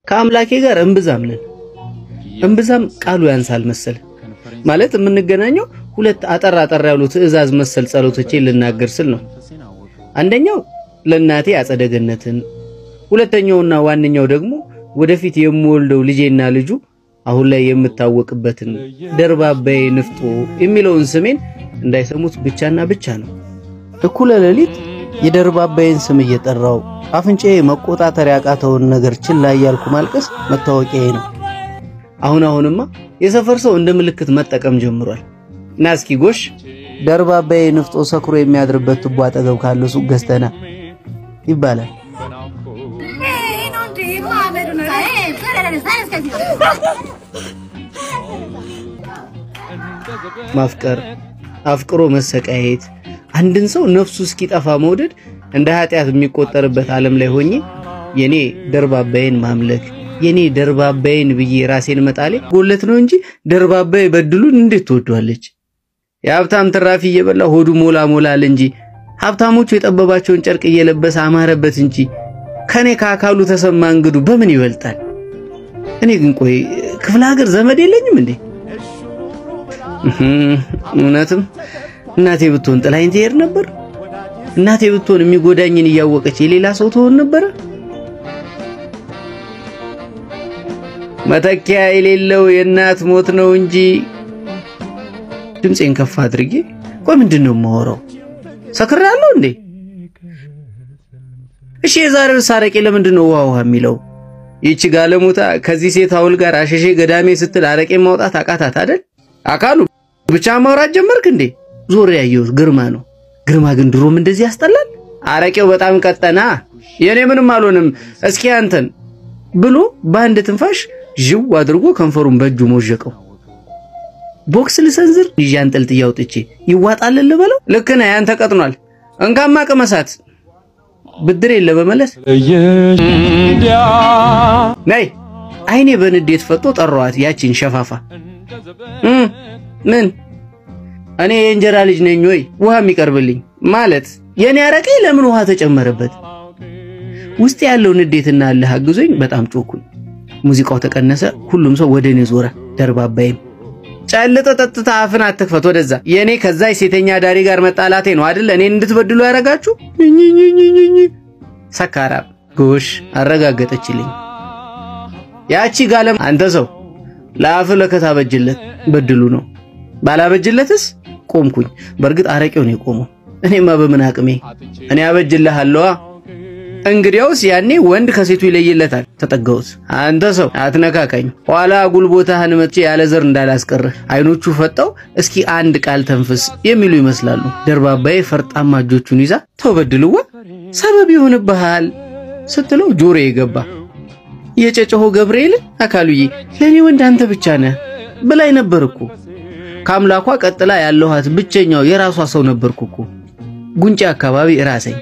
ከአምላኬ ጋር እንብዛም ቃሉ ያንሳል መሰል ማለት የምንገናኘው ሁለት አጠር ያሉ ትዕዛዝ መሰል ጸሎቶቼን ልናገር ስል ነው። አንደኛው ለእናቴ አጸደገነትን፣ ሁለተኛውና ዋንኛው ደግሞ ወደፊት የምወልደው ልጄና ልጁ አሁን ላይ የምታወቅበትን ደርባባዬ ንፍጦ የሚለውን ስሜን እንዳይሰሙት ብቻና ብቻ ነው። እኩለ ሌሊት የደርባባዬን ስም እየጠራው አፍንጫዬ መቆጣጠር ያቃተውን ነገር ችላ እያልኩ ማልቀስ መታወቂያዬ ነው። አሁንማ የሰፈር ሰው እንደ ምልክት መጠቀም ጀምሯል። ናስኪ ጎሽ ደርባባዬ ንፍጦ ሰክሮ የሚያድርበት ቱቦ አጠገብ ካለው ሱቅ ገዝተና ይባላል። ማፍቀር አፍቅሮ መሰቃየት አንድን ሰው ነፍሱ እስኪጠፋ መውደድ እንደ ኃጢያት የሚቆጠርበት ዓለም ላይ ሆኜ የኔ ደርባባዬን ማምለክ የኔ ደርባባዬን ብዬ ራሴን መጣሌ ጎለት ነው እንጂ ደርባባዬ በድሉን እንዴት ትወዷለች? የሀብታም ትራፊ እየበላ ሆዱ ሞላል እንጂ ሀብታሞቹ የጠበባቸውን ጨርቅ እየለበሰ አማረበት እንጂ ከኔ ካካሉ ተሰማ እንግዱ በምን ይበልጣል? እኔ ግን ቆይ ክፍለ ሀገር ዘመድ የለኝም እንዴ? እውነትም እናቴ ብትሆን ጥላይን ትሄድ ነበር? እናቴ ብትሆን የሚጎዳኝን እያወቀች የሌላ ሰው ትሆን ነበር? መተኪያ የሌለው የእናት ሞት ነው እንጂ ድምጼን ከፍ አድርጌ ቆይ ምንድነው የማወራው? ሰክራለሁ እንዴ? እሺ የዛሬው ሳረቄ ለምንድነው ዋው የሚለው? ይቺ ጋለሞታ ከዚህ ሴት አውል ጋር አሸሼ ገዳሜ ስትል አረቄ ማውጣት አቃታት አይደል? አካሉ ብቻ ማውራት ጀመርክ እንዴ? ዞር ያየው ግርማ ነው። ግርማ ግን ድሮም እንደዚህ ያስጠላል። አረቄው በጣም ቀጠና። የኔ ምንም አልሆንም እስኪ አንተን ብሎ በአንድ ትንፋሽ ጅው አድርጎ ከንፈሩን በእጁ ሞጀቀው። ቦክስ ልሰንዝር ይያንጠልጥ ያውጥቼ ይዋጣል ልበለው። ልክ ነህ ያንተ ቀጥኗል። እንካማ ቀመሳት ብድሬ ለበመለስ ነይ አይኔ በንዴት ፈጦ ጠራዋት ያቺን ሸፋፋ። ምን እኔ የእንጀራ ልጅ ነኝ ወይ ውሃ የሚቀርብልኝ ማለት የኔ አረቄ ለምን ውሃ ተጨመረበት? ውስጥ ያለው ንዴትና አለህ አግዞኝ በጣም ጮኩኝ። ሙዚቃው ተቀነሰ። ሁሉም ሰው ወደኔ ዞረ። ደርባባዬም ጫልጠ ተጥታ አፍን አትክፈት ወደዛ የኔ ከዛ ሴተኛ ዳሪ ጋር መጣላቴ ነው አይደል እኔን እንድትበድሉ ያረጋችሁ? ሰካራ ጎሽ አረጋገጠችልኝ። ያቺ ጋለም አንተ ሰው ለአፍ ለከታበጅለት በድሉ ነው ባላበጅለትስ ቆምኩኝ። በርግጥ አረቄው ነው የቆመው። እኔማ በምን አቅሜ እኔ አበጅልሃለሁ። እንግዲያውስ ያኔ ወንድ ከሴቱ ይለይለታል። ተጠጋውት አንተ ሰው አትነካካኝ ኋላ ጉልቦታህን መጥቼ ያለ ዘር እንዳላስቀር። አይኖቹ ፈጣው እስኪ አንድ ቃል ተንፍስ የሚሉ ይመስላሉ። ደርባባዬ ፈርጣማ እጆቹን ይዛ ተበድልዋ ሰበብ ይሆንብሃል ስትለው ጆሮ ይገባ። የጨጨሆ ገብርኤል አካሉዬ ለኔ ወንድ አንተ ብቻ ነህ ብላይ ነበርኩ። ካምላኳ ቀጥላ ያለውሃት ብቸኛው የራሷ ሰው ነበርኩ። ጉንጫ አካባቢ ራሰኝ።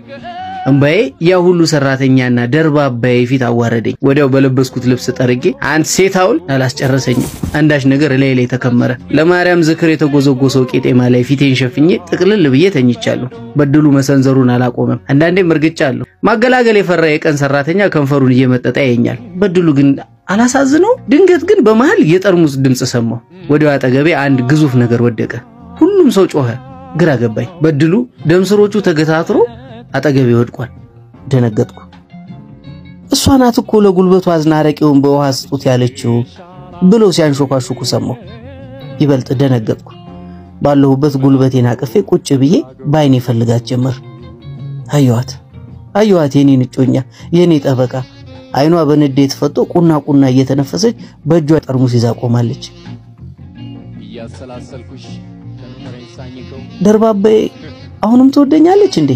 እንባዬ ያ ሁሉ ሰራተኛና ደርባባዬ ፊት አዋረደኝ። ወዲያው በለበስኩት ልብስ ጠርጌ አንተ ሴታውል አላስጨረሰኝ። አንዳች ነገር ላይ ተከመረ። ለማርያም ዝክር የተጎዘጎሰው ቄጤማ ላይ ፊቴን ሸፍኜ ጥቅልል ብዬ ተኝቻለሁ። በድሉ መሰንዘሩን አላቆመም። አንዳንዴም እርግጫለሁ። ማገላገል የፈራ የቀን ሰራተኛ ከንፈሩን እየመጠጣ ያየኛል። በድሉ ግን አላሳዝነው። ድንገት ግን በመሃል የጠርሙስ ድምጽ ሰማሁ። ወዲያው አጠገቤ አንድ ግዙፍ ነገር ወደቀ። ሁሉም ሰው ጮኸ። ግራ ገባኝ። በድሉ ደምስሮቹ ተገታትሮ አጠገቤ ወድቋል። ደነገጥኩ። እሷ ናት እኮ ለጉልበቱ አዝናረቄውን በውሃ ስጡት ያለችው ብሎ ሲያንሾካሹኩ ሰማሁ። ይበልጥ ደነገጥኩ። ባለሁበት ጉልበቴን አቅፌ ቁጭ ብዬ ባይኔ ፈልጋት ጀመር። አየዋት የኔን እጮኛ የኔ ጠበቃ። አይኗ በንዴት ፈጦ ቁና እየተነፈሰች በእጇ ጠርሙስ ይዛ ቆማለች። ደርባባዬ አሁንም ትወደኛለች እንዴ?